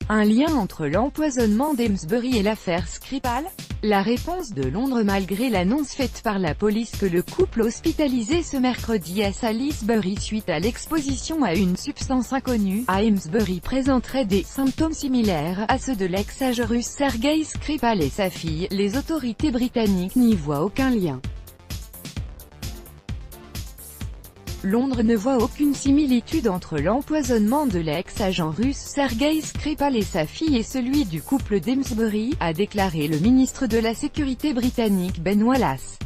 Un lien entre l'empoisonnement d'Amesbury et l'affaire Skripal? La réponse de Londres malgré l'annonce faite par la police que le couple hospitalisé ce mercredi à Salisbury suite à l'exposition à une substance inconnue à Amesbury présenterait des symptômes similaires à ceux de l'ex-agent russe Sergei Skripal et sa fille, les autorités britanniques n'y voient aucun lien. Londres ne voit aucune similitude entre l'empoisonnement de l'ex-agent russe Sergei Skripal et sa fille et celui du couple d'Amesbury, a déclaré le ministre de la Sécurité britannique Ben Wallace.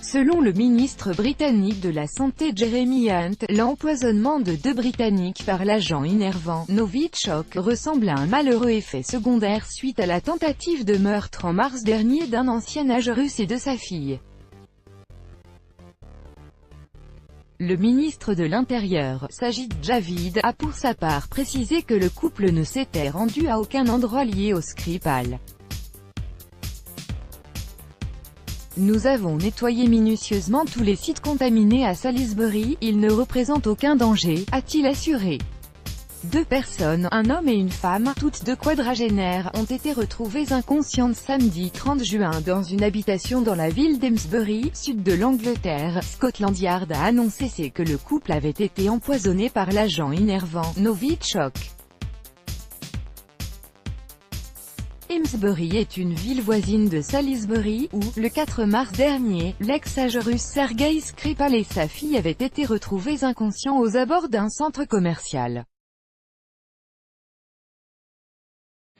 Selon le ministre britannique de la Santé Jeremy Hunt, l'empoisonnement de deux Britanniques par l'agent innervant Novichok ressemble à un malheureux effet secondaire suite à la tentative de meurtre en mars dernier d'un ancien agent russe et de sa fille. Le ministre de l'Intérieur, Sajid Javid, a pour sa part précisé que le couple ne s'était rendu à aucun endroit lié au Skripal. Nous avons nettoyé minutieusement tous les sites contaminés à Salisbury, ils ne représentent aucun danger, a-t-il assuré. Deux personnes, un homme et une femme, toutes deux quadragénaires, ont été retrouvées inconscientes samedi 30 juin dans une habitation dans la ville d'Amesbury, sud de l'Angleterre. Scotland Yard a annoncé que le couple avait été empoisonné par l'agent innervant Novichok. Amesbury est une ville voisine de Salisbury, où, le 4 mars dernier, l'ex-agent russe Sergei Skripal et sa fille avaient été retrouvés inconscients aux abords d'un centre commercial.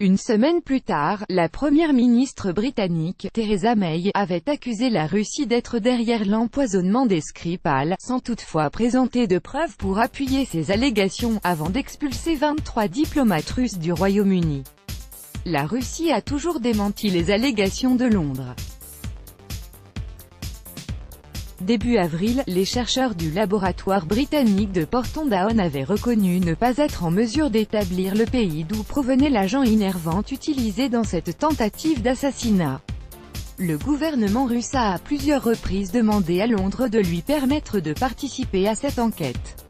Une semaine plus tard, la première ministre britannique, Theresa May, avait accusé la Russie d'être derrière l'empoisonnement des Skripal, sans toutefois présenter de preuves pour appuyer ces allégations, avant d'expulser 23 diplomates russes du Royaume-Uni. La Russie a toujours démenti les allégations de Londres. Début avril, les chercheurs du laboratoire britannique de Porton Down avaient reconnu ne pas être en mesure d'établir le pays d'où provenait l'agent innervant utilisé dans cette tentative d'assassinat. Le gouvernement russe a à plusieurs reprises demandé à Londres de lui permettre de participer à cette enquête.